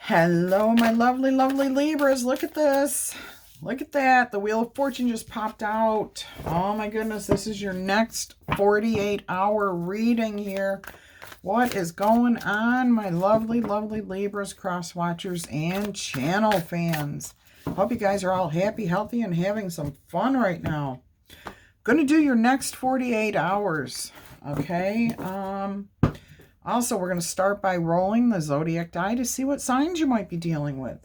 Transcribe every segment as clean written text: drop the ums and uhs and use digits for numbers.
Hello, my lovely, lovely Libras. Look at this. Look at that. The Wheel of Fortune just popped out. Oh my goodness, this is your next 48-hour reading here. What is going on, my lovely, lovely Libras, cross watchers, and channel fans? Hope you guys are all happy, healthy, and having some fun right now. Going to do your next 48 hours. Okay. Also, we're going to start by rolling the zodiac die to see what signs you might be dealing with.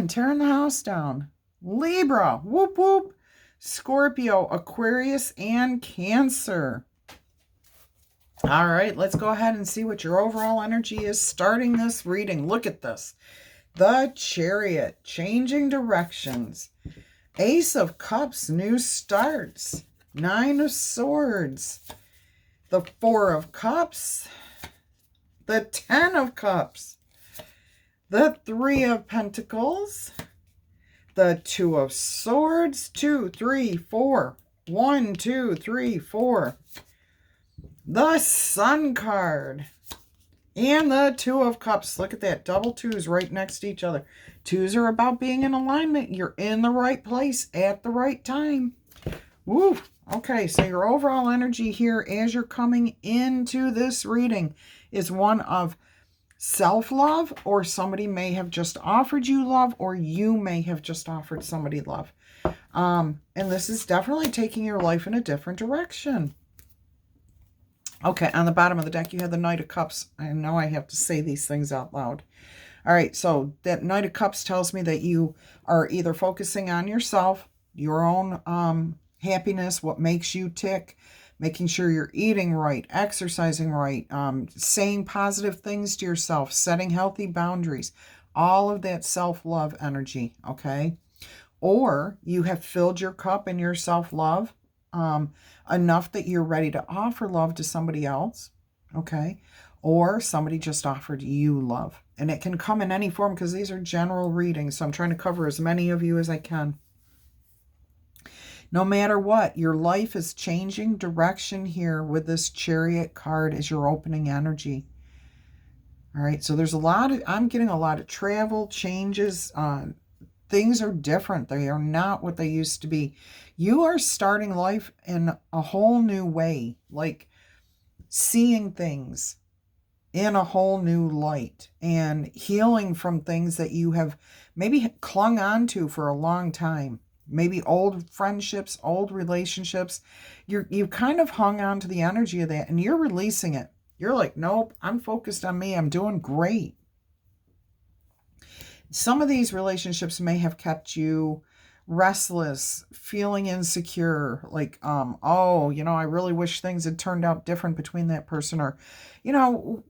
Tearing the house down. Libra, whoop whoop. Scorpio, Aquarius, and Cancer. All right, let's go ahead and see what your overall energy is starting this reading. Look at this. The Chariot, changing directions. Ace of Cups, new starts. Nine of Swords. The Four of Cups. The Ten of Cups. The Three of Pentacles. The Two of Swords. 2, 3, 4. 1, 2, 3, 4. The Sun card. And the Two of Cups. Look at that. Double twos right next to each other. Twos are about being in alignment. You're in the right place at the right time. Woo. Okay, so your overall energy here as you're coming into this reading is one of self-love, or somebody may have just offered you love, or you may have just offered somebody love. And this is definitely taking your life in a different direction. Okay, on the bottom of the deck, you have the Knight of Cups. I know I have to say these things out loud. All right, so that Knight of Cups tells me that you are either focusing on yourself, your own happiness, what makes you tick, making sure you're eating right, exercising right, saying positive things to yourself, setting healthy boundaries, all of that self-love energy, okay? Or you have filled your cup and your self-love enough that you're ready to offer love to somebody else, okay? Or somebody just offered you love. And it can come in any form because these are general readings, so I'm trying to cover as many of you as I can. No matter what, your life is changing direction here with this Chariot card as your opening energy. All right, so there's I'm getting a lot of travel, changes. Things are different. They are not what they used to be. You are starting life in a whole new way, like seeing things in a whole new light and healing from things that you have maybe clung on to for a long time. Maybe old friendships, old relationships. You've kind of hung on to the energy of that and you're releasing it. You're like, nope, I'm focused on me. I'm doing great. Some of these relationships may have kept you restless, feeling insecure, like, oh, I really wish things had turned out different between that person. Or,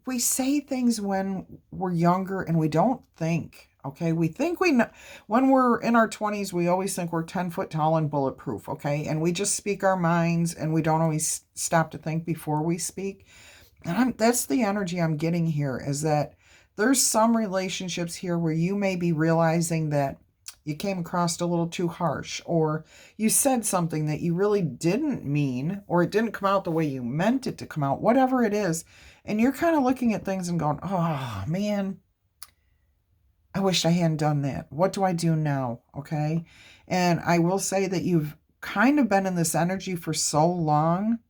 we say things when we're younger and we don't think. Okay, we think we know. When we're in our 20s, we always think we're 10 foot tall and bulletproof, okay? And we just speak our minds and we don't always stop to think before we speak. And that's the energy I'm getting here, is that there's some relationships here where you may be realizing that you came across a little too harsh, or you said something that you really didn't mean, or it didn't come out the way you meant it to come out, whatever it is. And you're kind of looking at things and going, oh, man, I wish I hadn't done that. What do I do now? Okay. And I will say that you've kind of been in this energy for so long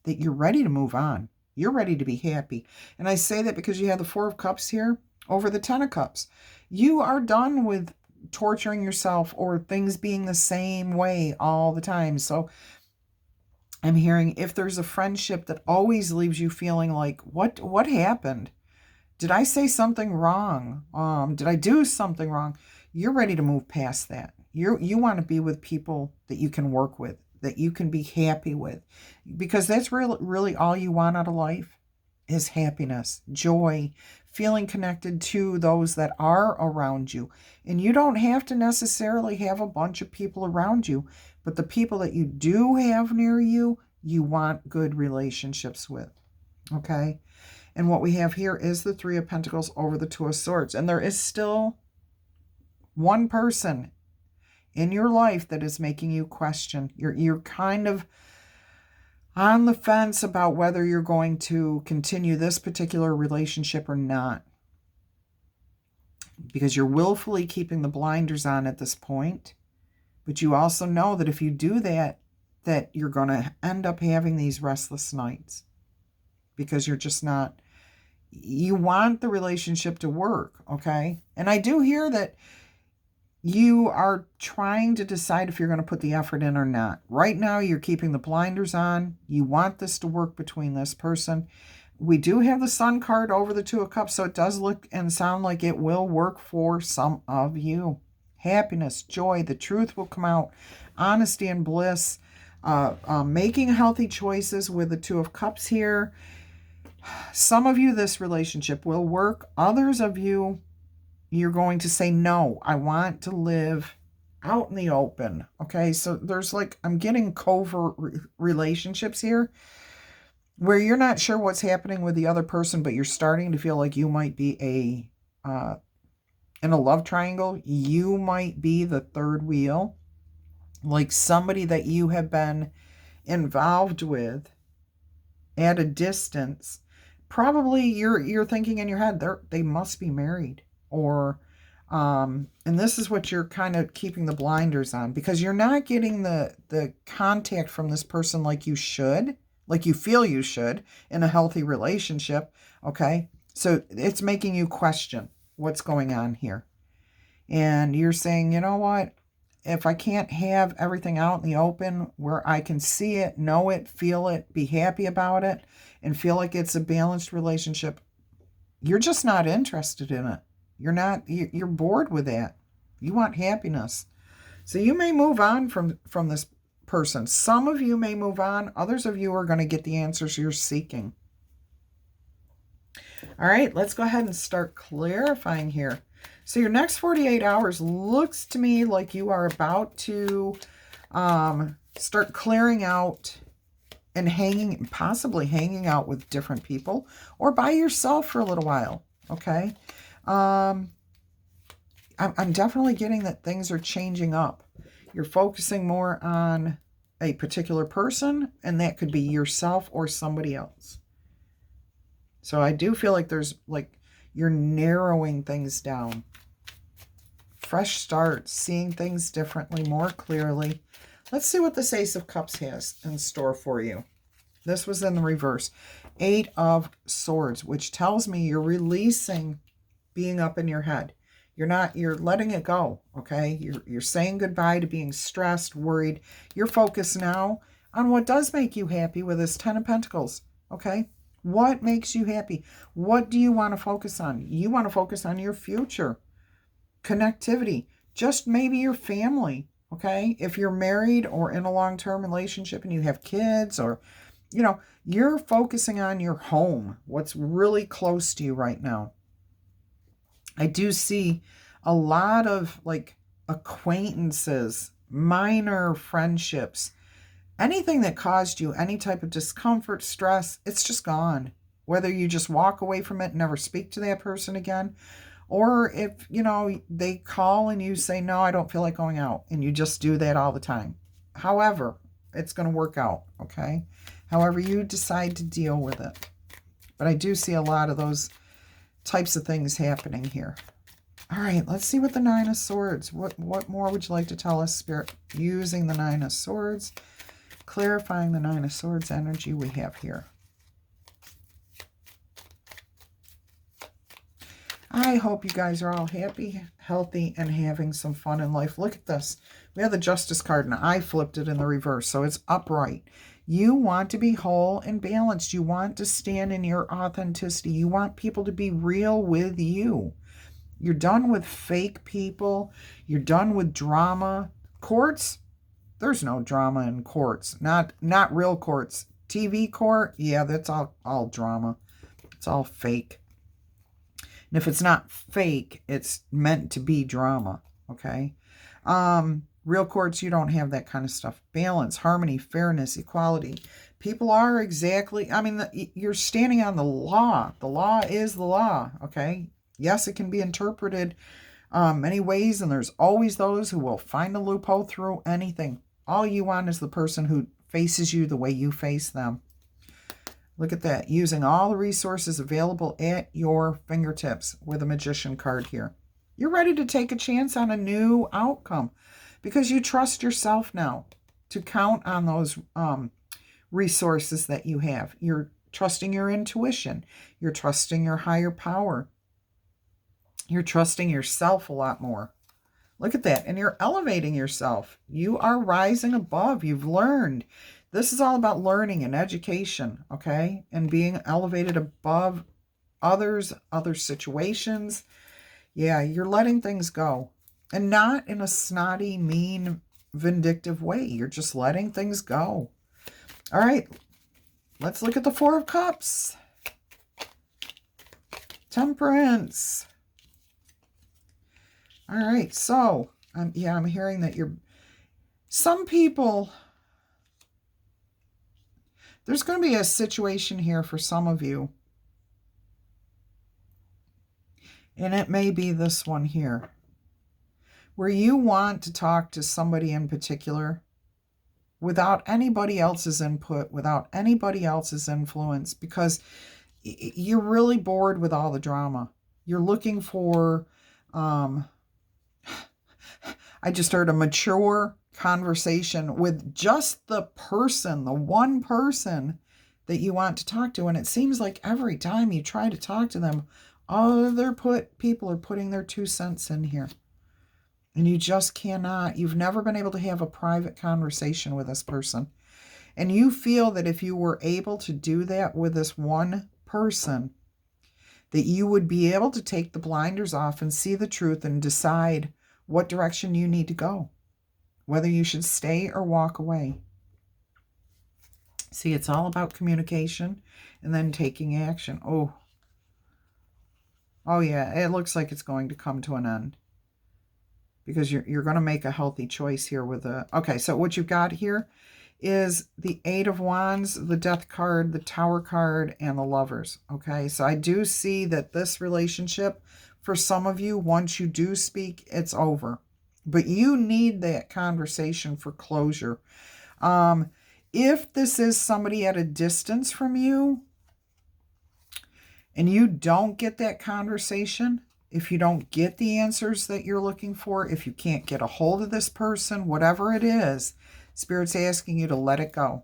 that you're ready to move on. You're ready to be happy. And I say that because you have the Four of Cups here over the Ten of Cups. You are done with torturing yourself or things being the same way all the time. So I'm hearing, if there's a friendship that always leaves you feeling like, what happened? Did I say something wrong? Did I do something wrong? You're ready to move past that. You want to be with people that you can work with, that you can be happy with, because that's really all you want out of life is happiness, joy, feeling connected to those that are around you. And you don't have to necessarily have a bunch of people around you, but the people that you do have near you, you want good relationships with. Okay? And what we have here is the Three of Pentacles over the Two of Swords. And there is still one person in your life that is making you question. You're kind of on the fence about whether you're going to continue this particular relationship or not. because you're willfully keeping the blinders on at this point. But you also know that if you do that, that you're going to end up having these restless nights because you're just not, you want the relationship to work, okay? And I do hear that you are trying to decide if you're going to put the effort in or not. Right now, you're keeping the blinders on. You want this to work between this person. We do have the Sun card over the Two of Cups, so it does look and sound like it will work for some of you. Happiness, joy, the truth will come out, honesty and bliss, making healthy choices with the Two of Cups here. Some of you, this relationship will work. Others of you, you're going to say, no, I want to live out in the open. Okay, so there's like, I'm getting covert relationships here where you're not sure what's happening with the other person, but you're starting to feel like you might be in a love triangle. You might be the third wheel, like somebody that you have been involved with at a distance. Probably you're thinking in your head, they must be married, or and this is what you're kind of keeping the blinders on, because you're not getting the contact from this person like you should, like you feel you should in a healthy relationship. Okay, so it's making you question what's going on here, and you're saying, you know what, if I can't have everything out in the open where I can see it, know it, feel it, be happy about it, and feel like it's a balanced relationship, you're just not interested in it. You're bored with that. You want happiness. So you may move on from this person. Some of you may move on. Others of you are going to get the answers you're seeking. All right, let's go ahead and start clarifying here. So your next 48 hours looks to me like you are about to start clearing out and possibly hanging out with different people or by yourself for a little while, okay? I'm definitely getting that things are changing up. You're focusing more on a particular person, and that could be yourself or somebody else. So I do feel like you're narrowing things down. Fresh start, seeing things differently, more clearly. Let's see what this Ace of Cups has in store for you. This was in the reverse. 8 of Swords, which tells me you're releasing being up in your head. You're letting it go, okay? You're saying goodbye to being stressed, worried. You're focused now on what does make you happy with this 10 of Pentacles, okay? What makes you happy? What do you want to focus on? You want to focus on your future, connectivity, just maybe your family, okay? If you're married or in a long-term relationship and you have kids, or, you're focusing on your home, what's really close to you right now. I do see a lot of acquaintances, minor friendships, anything that caused you any type of discomfort, stress, it's just gone. Whether you just walk away from it and never speak to that person again, or if, they call and you say, no, I don't feel like going out, and you just do that all the time. However, it's going to work out, okay? However you decide to deal with it. But I do see a lot of those types of things happening here. All right, let's see what the 9 of Swords, what more would you like to tell us, Spirit, using the 9 of Swords, clarifying the 9 of Swords energy we have here. I hope you guys are all happy, healthy, and having some fun in life. Look at this. We have the Justice card, and I flipped it in the reverse, so it's upright. You want to be whole and balanced. You want to stand in your authenticity. You want people to be real with you. You're done with fake people. You're done with drama. Courts, there's no drama in courts. Not real courts. TV court, yeah, that's all drama. It's all fake. And if it's not fake, it's meant to be drama, okay? Real courts, you don't have that kind of stuff. Balance, harmony, fairness, equality. People are you're standing on the law. The law is the law, okay? Yes, it can be interpreted many ways, and there's always those who will find a loophole through anything. All you want is the person who faces you the way you face them. Look at that. Using all the resources available at your fingertips with a Magician card here. You're ready to take a chance on a new outcome because you trust yourself now to count on those resources that you have. You're trusting your intuition. You're trusting your higher power. You're trusting yourself a lot more. Look at that. And you're elevating yourself. You are rising above. You've learned. This is all about learning and education, okay? And being elevated above others, other situations. Yeah, you're letting things go. And not in a snotty, mean, vindictive way. You're just letting things go. All right, let's look at the Four of Cups. Temperance. All right, so, I'm hearing that some people, there's going to be a situation here for some of you. And it may be this one here, where you want to talk to somebody in particular without anybody else's input, without anybody else's influence, because you're really bored with all the drama. You're looking for, I just heard a mature conversation with just the person, the one person that you want to talk to. And it seems like every time you try to talk to them, people are putting their 2 cents in here. And you just cannot. You've never been able to have a private conversation with this person. And you feel that if you were able to do that with this one person, that you would be able to take the blinders off and see the truth and decide what direction you need to go, whether you should stay or walk away. See, it's all about communication and then taking action. Oh yeah, it looks like it's going to come to an end because you're going to make a healthy choice here with okay, so what you've got here is the Eight of Wands, the Death card, the Tower card, and the Lovers. Okay, so I do see that this relationship, for some of you, once you do speak, it's over. But you need that conversation for closure. If this is somebody at a distance from you, and you don't get that conversation, if you don't get the answers that you're looking for, if you can't get a hold of this person, whatever it is, Spirit's asking you to let it go.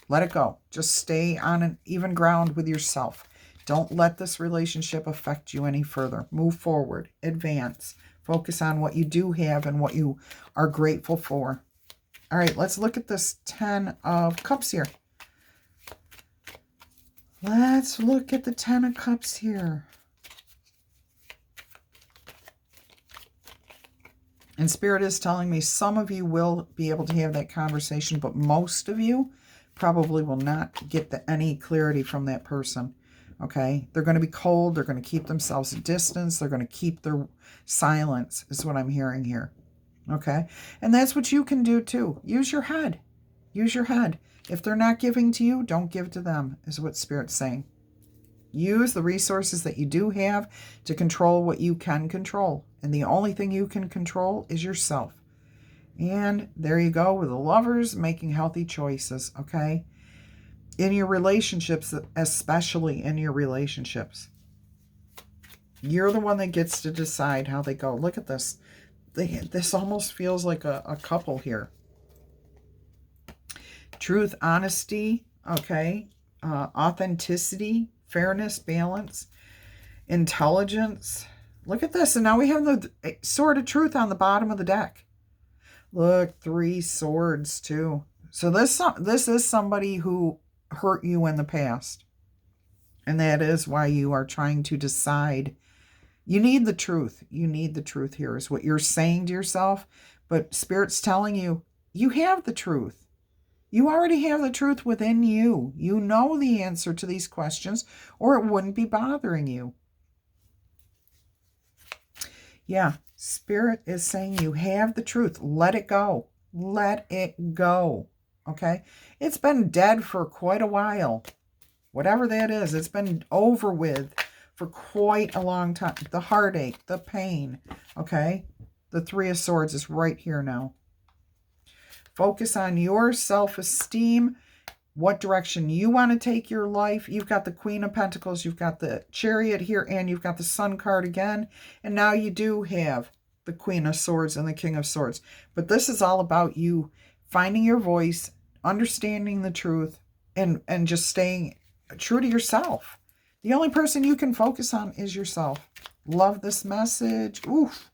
Let it go. Just stay on an even ground with yourself. Don't let this relationship affect you any further. Move forward. Advance. Focus on what you do have and what you are grateful for. All right, let's look at this 10 of Cups here. Let's look at the 10 of Cups here. And Spirit is telling me some of you will be able to have that conversation, but most of you probably will not get any clarity from that person. Okay? They're going to be cold. They're going to keep themselves at distance. They're going to keep their silence, is what I'm hearing here. Okay? And that's what you can do too. Use your head. Use your head. If they're not giving to you, don't give to them, is what Spirit's saying. Use the resources that you do have to control what you can control. And the only thing you can control is yourself. And there you go with the Lovers, making healthy choices, okay? In your relationships, especially in your relationships. You're the one that gets to decide how they go. Look at this. This almost feels like a couple here. Truth, honesty, okay? Authenticity, fairness, balance, intelligence. Look at this. And now we have the Sword of Truth on the bottom of the deck. Look, 3 swords too. So this is somebody who hurt you in the past. And that is why you are trying to decide. You need the truth. You need the truth here is what you're saying to yourself. But Spirit's telling you, you have the truth. You already have the truth within you. You know the answer to these questions, or it wouldn't be bothering you. Yeah, Spirit is saying you have the truth. Let it go. Let it go. Okay? It's been dead for quite a while. Whatever that is, it's been over with for quite a long time. The heartache, the pain. Okay? The 3 of Swords is right here now. Focus on your self-esteem what direction you want to take your life. You've got the Queen of Pentacles, you've got the Chariot here, and you've got the Sun card again. And now you do have the Queen of Swords and the King of Swords. But this is all about you finding your voice, understanding the truth, and just staying true to yourself. The only person you can focus on is yourself. Love this message. Oof.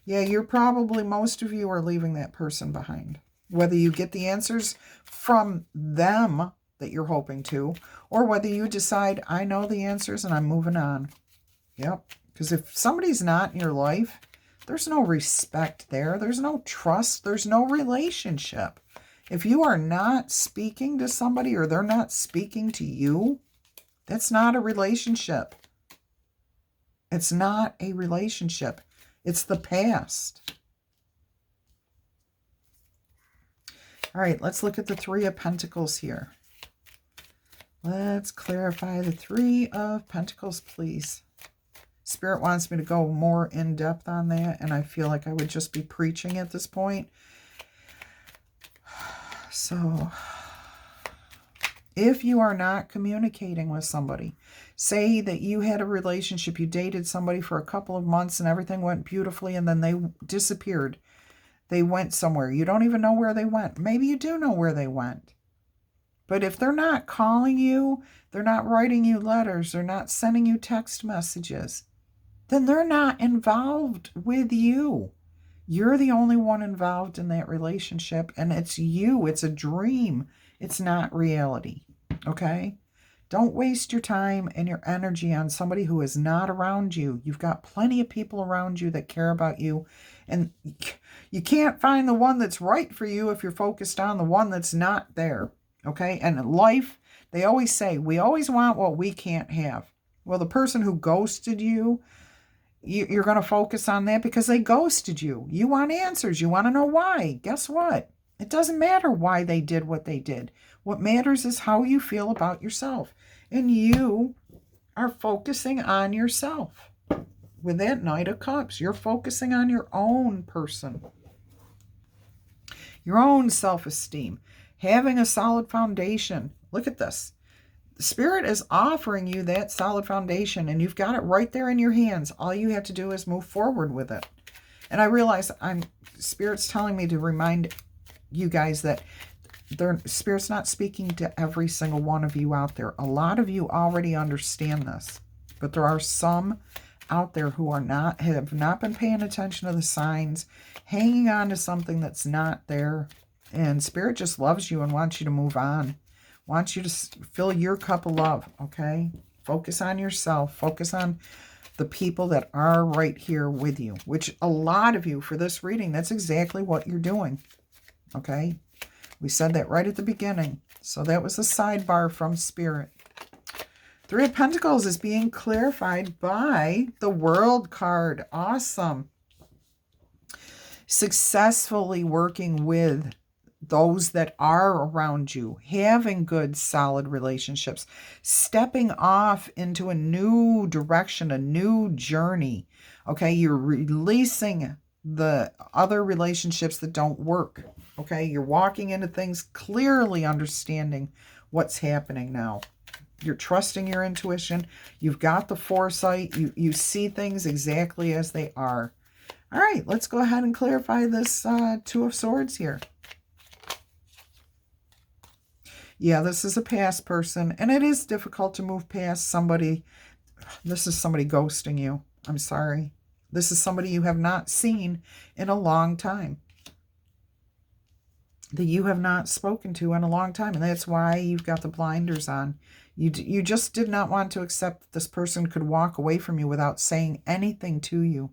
Yeah, most of you are leaving that person behind. Whether you get the answers from them that you're hoping to, or whether you decide, I know the answers and I'm moving on. Yep. Because if somebody's not in your life, there's no respect there. There's no trust. There's no relationship. If you are not speaking to somebody or they're not speaking to you, that's not a relationship. It's not a relationship. It's the past. All right, let's look at the Three of Pentacles here. Let's clarify the Three of Pentacles, please. Spirit wants me to go more in depth on that, and I feel like I would just be preaching at this point. So, if you are not communicating with somebody, say that you had a relationship, you dated somebody for a couple of months and everything went beautifully, and then they disappeared. They went somewhere. You don't even know where they went. Maybe you do know where they went. But if they're not calling you, they're not writing you letters, they're not sending you text messages, then they're not involved with you. You're the only one involved in that relationship, and it's you. It's a dream. It's not reality. Okay? Don't waste your time and your energy on somebody who is not around you. You've got plenty of people around you that care about you, and you can't find the one that's right for you if you're focused on the one that's not there. Okay? And in life, they always say, we always want what we can't have. Well, the person who ghosted you, you're going to focus on that because they ghosted you. You want answers. You want to know why. Guess what? It doesn't matter why they did what they did. What matters is how you feel about yourself. And you are focusing on yourself. With that Knight of Cups, you're focusing on your own person. Your own self-esteem. Having a solid foundation. Look at this. The Spirit is offering you that solid foundation, and you've got it right there in your hands. All you have to do is move forward with it. And I realize Spirit's telling me to remind you guys that Spirit's not speaking to every single one of you out there. A lot of you already understand this, but there are some out there who have not been paying attention to the signs, hanging on to something that's not there. And Spirit just loves you and wants you to move on. Wants you to fill your cup of love, okay? Focus on yourself. Focus on the people that are right here with you, which a lot of you, for this reading, that's exactly what you're doing, okay? We said that right at the beginning. So that was a sidebar from Spirit. Three of Pentacles is being clarified by the World card. Awesome. Successfully working with those that are around you, having good, solid relationships, stepping off into a new direction, a new journey. Okay, you're releasing the other relationships that don't work. Okay, you're walking into things clearly understanding what's happening now. You're trusting your intuition. You've got the foresight. You see things exactly as they are. All right, let's go ahead and clarify this Two of Swords here. Yeah, this is a past person, and it is difficult to move past somebody. This is somebody ghosting you. I'm sorry. This is somebody you have not seen in a long time, that you have not spoken to in a long time, and that's why you've got the blinders on. You just did not want to accept that this person could walk away from you without saying anything to you.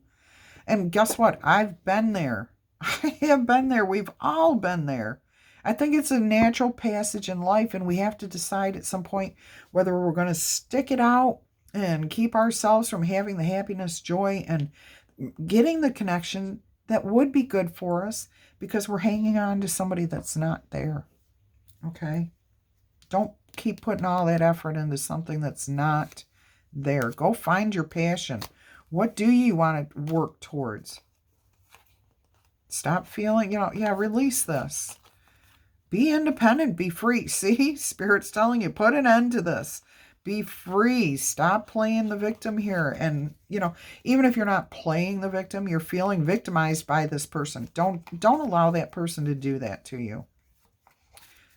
And guess what? I've been there. I have been there. We've all been there. I think it's a natural passage in life, and we have to decide at some point whether we're going to stick it out and keep ourselves from having the happiness, joy, and getting the connection that would be good for us because we're hanging on to somebody that's not there. Okay? Don't keep putting all that effort into something that's not there. Go find your passion. What do you want to work towards? Stop feeling, release this. Be independent. Be free. See, Spirit's telling you, put an end to this. Be free. Stop playing the victim here. And, even if you're not playing the victim, you're feeling victimized by this person. Don't allow that person to do that to you.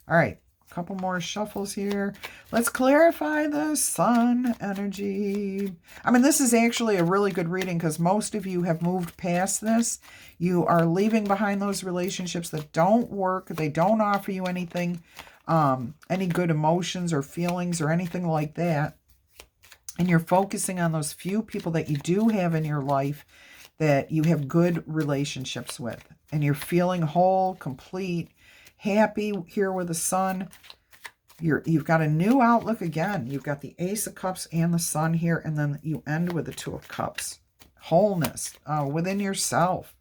All right. A couple more shuffles here. Let's clarify the sun energy. I mean, this is actually a really good reading because most of you have moved past this. You are leaving behind those relationships that don't work. They don't offer you anything, any good emotions or feelings or anything like that. And you're focusing on those few people that you do have in your life that you have good relationships with. And you're feeling whole, complete, happy here with the sun. You've got a new outlook again. You've got the Ace of Cups and the Sun here, and then you end with the Two of Cups. Wholeness within yourself.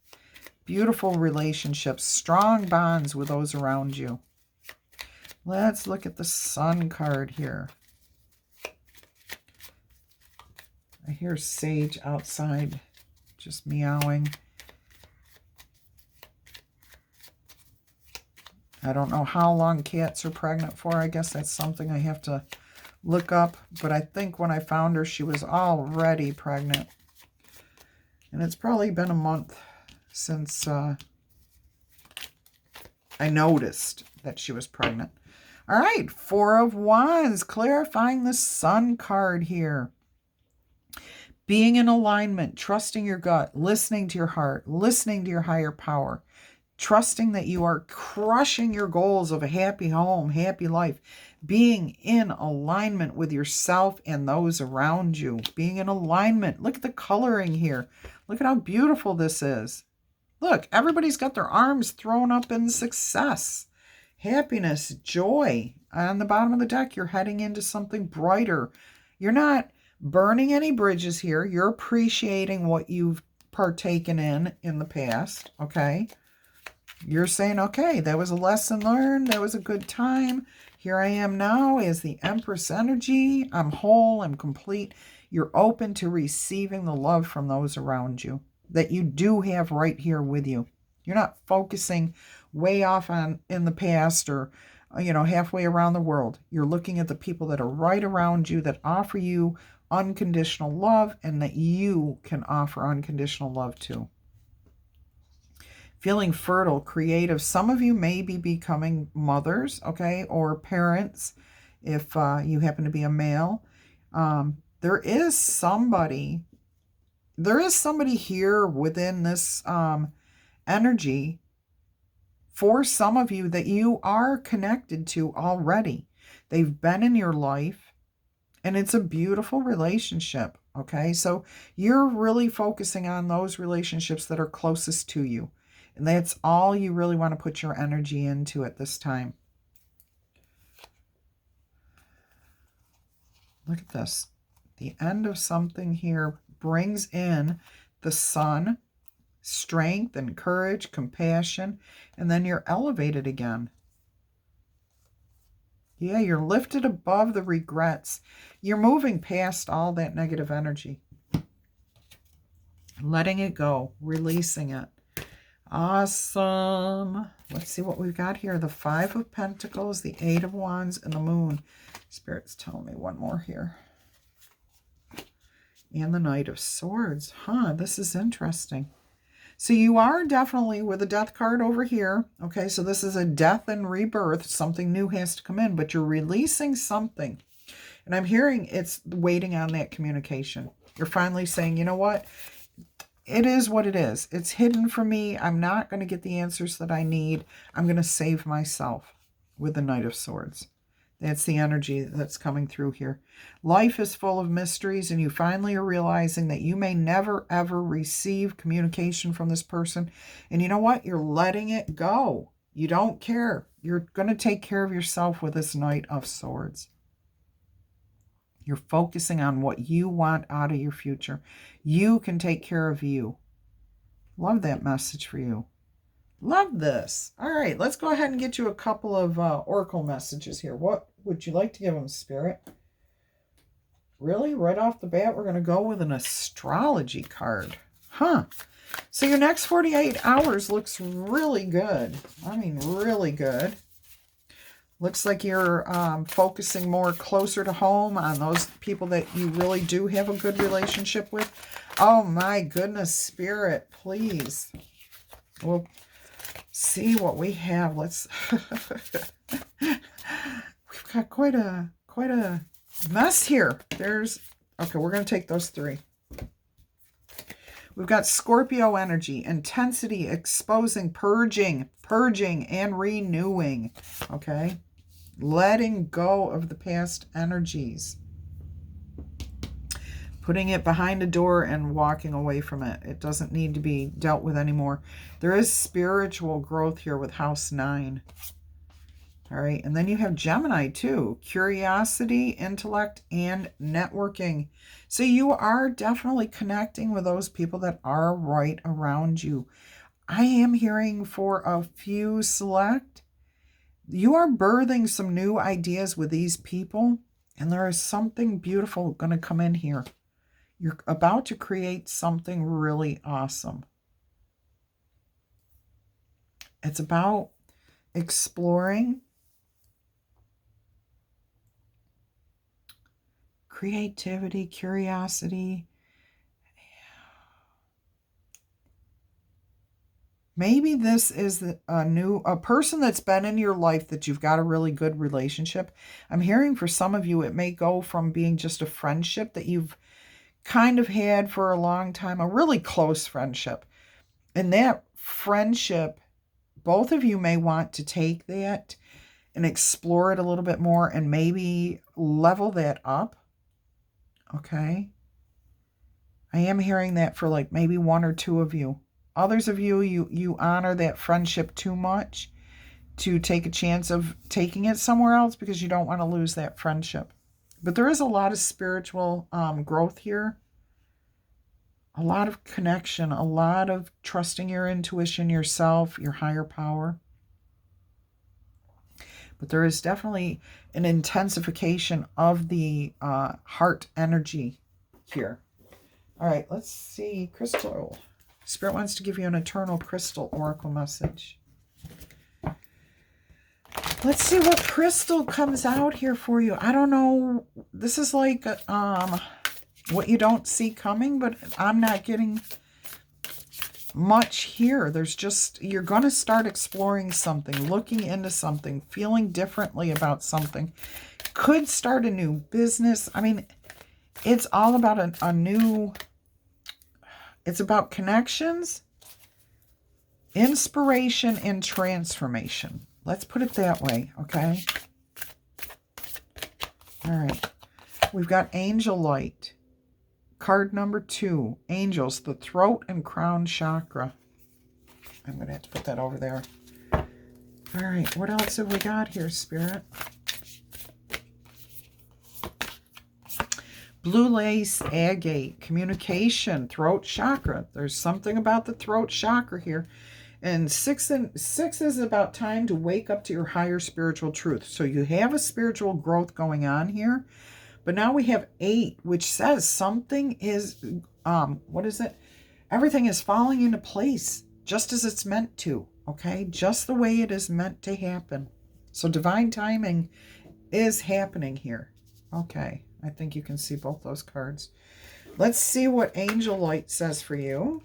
Beautiful relationships, strong bonds with those around you. Let's look at the Sun card here. I hear Sage outside just meowing. I don't know how long cats are pregnant for. I guess that's something I have to look up. But I think when I found her, she was already pregnant. And it's probably been a month since I noticed that she was pregnant. All right, Four of Wands, clarifying the Sun card here. Being in alignment, trusting your gut, listening to your heart, listening to your higher power. Trusting that you are crushing your goals of a happy home, happy life. Being in alignment with yourself and those around you. Being in alignment. Look at the coloring here. Look at how beautiful this is. Look, everybody's got their arms thrown up in success. Happiness, joy. On the bottom of the deck, you're heading into something brighter. You're not burning any bridges here. You're appreciating what you've partaken in the past, okay? You're saying, okay, that was a lesson learned. That was a good time. Here I am now as the Empress energy. I'm whole. I'm complete. You're open to receiving the love from those around you that you do have right here with you. You're not focusing way off in the past or, halfway around the world. You're looking at the people that are right around you that offer you unconditional love and that you can offer unconditional love to. Feeling fertile, creative. Some of you may be becoming mothers, okay, or parents if you happen to be a male. There is somebody here within this energy for some of you that you are connected to already. They've been in your life, and it's a beautiful relationship, okay? So you're really focusing on those relationships that are closest to you. And that's all you really want to put your energy into at this time. Look at this. The end of something here brings in the Sun, strength and courage, compassion, and then you're elevated again. Yeah, you're lifted above the regrets. You're moving past all that negative energy. Letting it go, releasing it. Awesome. Let's see what we've got here. The Five of Pentacles, the Eight of Wands, and the Moon. Spirit's telling me one more here. And the Knight of Swords. This is interesting. So you are definitely with the Death card over here. Okay, so this is a death and rebirth. Something new has to come in, but you're releasing something. And I'm hearing it's waiting on that communication. You're finally saying, you know what? It is what it is. It's hidden from me. I'm not going to get the answers that I need. I'm going to save myself with the Knight of Swords. That's the energy that's coming through here. Life is full of mysteries, and you finally are realizing that you may never, ever receive communication from this person. And you know what? You're letting it go. You don't care. You're going to take care of yourself with this Knight of Swords. You're focusing on what you want out of your future. You can take care of you. Love that message for you. Love this. All right, let's go ahead and get you a couple of oracle messages here. What would you like to give them, Spirit? Really? Right off the bat, we're going to go with an astrology card. So your next 48 hours looks really good. I mean, really good. Looks like you're focusing more closer to home on those people that you really do have a good relationship with. Oh my goodness, Spirit, please. We'll see what we have. Let's. We've got quite a mess here. Okay, we're going to take those 3. We've got Scorpio energy, intensity, exposing, purging, and renewing. Okay? Letting go of the past energies. Putting it behind a door and walking away from it. It doesn't need to be dealt with anymore. There is spiritual growth here with House 9. All right, and then you have Gemini too. Curiosity, intellect, and networking. So you are definitely connecting with those people that are right around you. I am hearing for a few select. You are birthing some new ideas with these people, and there is something beautiful going to come in here. You're about to create something really awesome. It's about exploring creativity, curiosity. Maybe this is a person that's been in your life that you've got a really good relationship. I'm hearing for some of you, it may go from being just a friendship that you've kind of had for a long time, a really close friendship. And that friendship, both of you may want to take that and explore it a little bit more and maybe level that up. Okay. I am hearing that for like maybe 1 or 2 of you. Others of you, you honor that friendship too much to take a chance of taking it somewhere else because you don't want to lose that friendship. But there is a lot of spiritual growth here. A lot of connection, a lot of trusting your intuition, yourself, your higher power. But there is definitely an intensification of the heart energy here. All right, let's see. Crystal. Spirit wants to give you an eternal crystal oracle message. Let's see what crystal comes out here for you. I don't know. This is like what you don't see coming, but I'm not getting much here. There's just, you're going to start exploring something, looking into something, feeling differently about something. Could start a new business. I mean, it's all about a new, it's about connections, inspiration, and transformation. Let's put it that way, okay? All right. We've got Angel Light. Card number 2, Angels, the throat and crown chakra. I'm going to have to put that over there. All right, what else have we got here, Spirit? Blue lace, agate, communication, throat chakra. There's something about the throat chakra here. And 6 is about time to wake up to your higher spiritual truth. So you have a spiritual growth going on here. But now we have 8, which says something is, what is it? Everything is falling into place just as it's meant to, okay? Just the way it is meant to happen. So divine timing is happening here. Okay, I think you can see both those cards. Let's see what Angel Light says for you.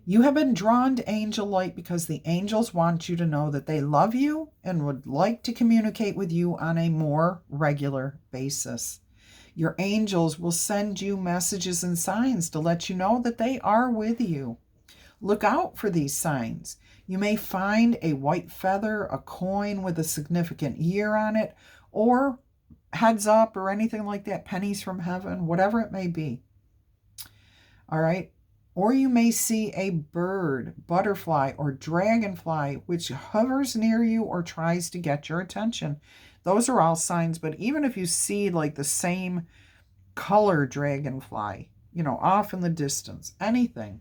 You have been drawn to Angel Light because the angels want you to know that they love you and would like to communicate with you on a more regular basis. Your angels will send you messages and signs to let you know that they are with you. Look out for these signs. You may find a white feather, a coin with a significant year on it, or heads up or anything like that, pennies from heaven, whatever it may be. All right. Or you may see a bird, butterfly, or dragonfly which hovers near you or tries to get your attention. Those are all signs, but even if you see like the same color dragonfly, off in the distance, anything.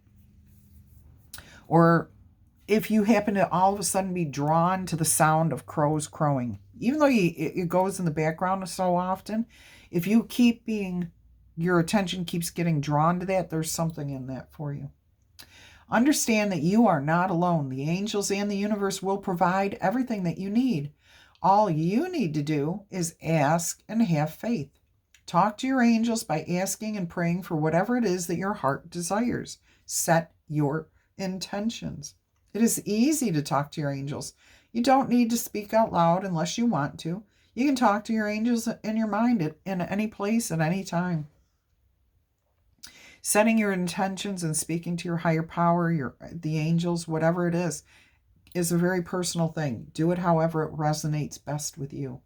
Or if you happen to all of a sudden be drawn to the sound of crows crowing, even though it goes in the background so often, if you your attention keeps getting drawn to that, there's something in that for you. Understand that you are not alone. The angels and the universe will provide everything that you need. All you need to do is ask and have faith. Talk to your angels by asking and praying for whatever it is that your heart desires. Set your intentions. It is easy to talk to your angels. You don't need to speak out loud unless you want to. You can talk to your angels in your mind in any place at any time. Setting your intentions and speaking to your higher power, the angels, whatever it is a very personal thing. Do it however it resonates best with you.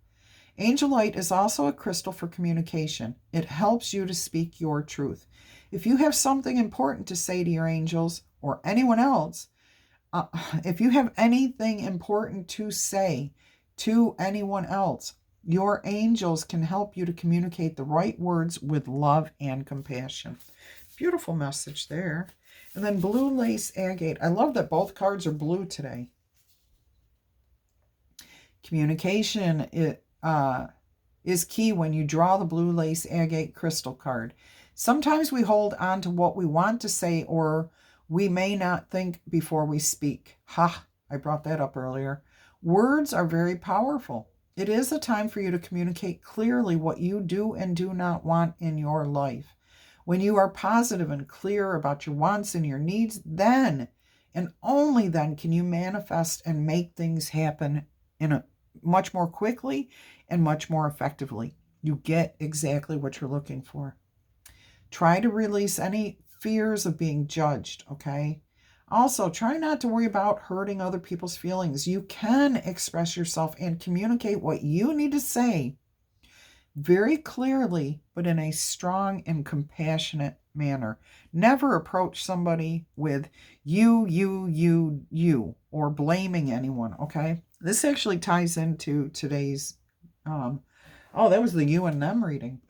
Angelite is also a crystal for communication. It helps you to speak your truth. If you have something important to say to your angels or anyone else, if you have anything important to say to anyone else, your angels can help you to communicate the right words with love and compassion. Beautiful message there. And then blue lace agate. I love that both cards are blue today. Communication is key when you draw the blue lace agate crystal card. Sometimes we hold on to what we want to say, or we may not think before we speak. I brought that up earlier. Words are very powerful. It is a time for you to communicate clearly what you do and do not want in your life. When you are positive and clear about your wants and your needs, then and only then can you manifest and make things happen in a much more quickly and much more effectively. You get exactly what you're looking for. Try to release any fears of being judged, okay? Also, try not to worry about hurting other people's feelings. You can express yourself and communicate what you need to say very clearly, but in a strong and compassionate manner. Never approach somebody with you, or blaming anyone, okay? This actually ties into today's, that was the you and them reading.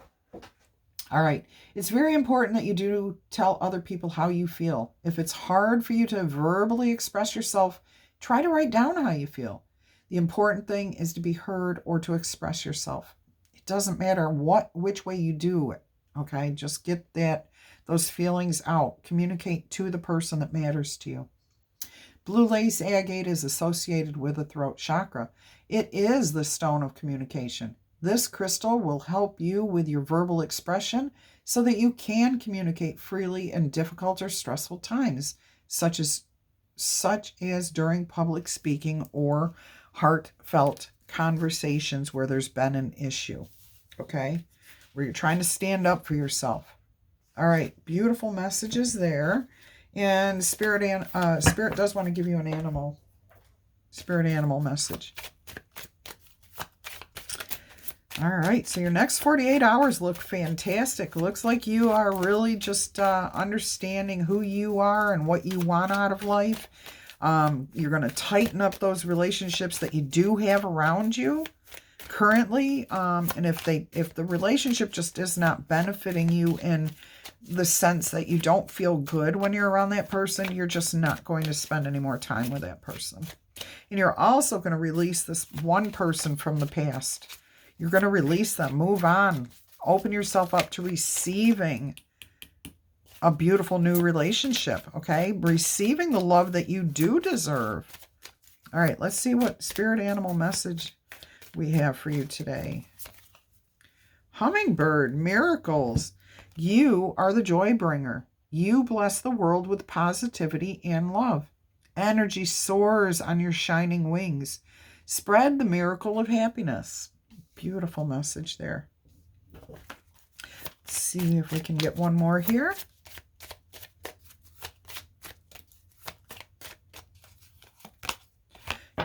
All right. It's very important that you do tell other people how you feel. If it's hard for you to verbally express yourself, try to write down how you feel. The important thing is to be heard or to express yourself. It doesn't matter which way you do it, okay? Just get those feelings out. Communicate to the person that matters to you. Blue lace agate is associated with the throat chakra. It is the stone of communication. This crystal will help you with your verbal expression so that you can communicate freely in difficult or stressful times, such as during public speaking or heartfelt conversations where there's been an issue, okay? Where you're trying to stand up for yourself. All right, beautiful messages there. And Spirit does want to give you an spirit animal message. All right, so your next 48 hours look fantastic. Looks like you are really just understanding who you are and what you want out of life. You're going to tighten up those relationships that you do have around you currently. And if the relationship just is not benefiting you in the sense that you don't feel good when you're around that person, you're just not going to spend any more time with that person. And you're also going to release this one person from the past. You're going to release them, move on, open yourself up to receiving a beautiful new relationship, okay? Receiving the love that you do deserve. All right, let's see what spirit animal message we have for you today. Hummingbird, miracles. You are the joy bringer. You bless the world with positivity and love. Energy soars on your shining wings. Spread the miracle of happiness. Beautiful message there. Let's see if we can get one more here.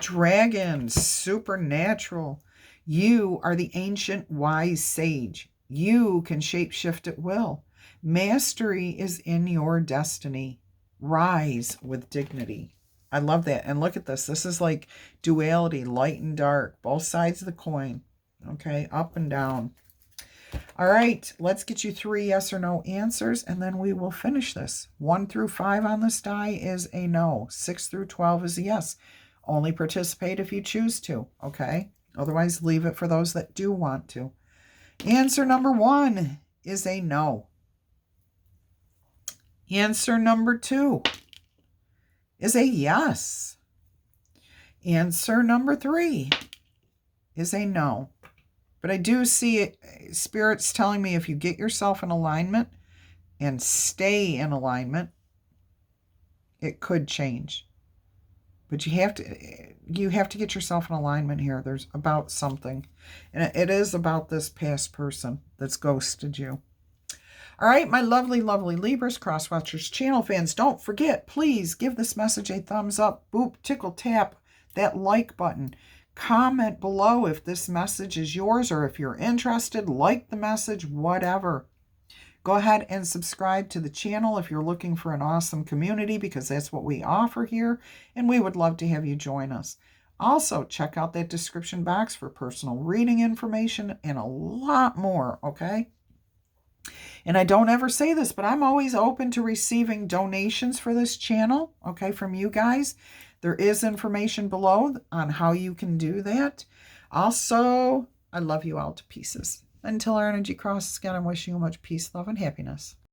Dragon, supernatural. You are the ancient wise sage. You can shapeshift at will. Mastery is in your destiny. Rise with dignity. I love that. And look at this. This is like duality, light and dark, both sides of the coin. Okay, up and down. All right, let's get you 3 yes or no answers, and then we will finish this. 1 through 5 on this die is a no. 6 through 12 is a yes. Only participate if you choose to, okay? Otherwise, leave it for those that do want to. Answer number 1 is a no. Answer number 2 is a yes. Answer number 3 is a no. But I do see it, Spirit's telling me if you get yourself in alignment and stay in alignment, it could change. But you have to get yourself in alignment here. There's about something. And it is about this past person that's ghosted you. All right, my lovely, lovely Libras, Crosswatchers, channel fans, don't forget, please give this message a thumbs up. Boop, tickle, tap that like button. Comment below if this message is yours or if you're interested. Like the message, whatever. Go ahead and subscribe to the channel if you're looking for an awesome community, because that's what we offer here, and we would love to have you join us. Also, check out that description box for personal reading information and a lot more, okay? And I don't ever say this, but I'm always open to receiving donations for this channel, okay, from you guys. There is information below on how you can do that. Also, I love you all to pieces. Until our energy crosses again, I'm wishing you much peace, love, and happiness.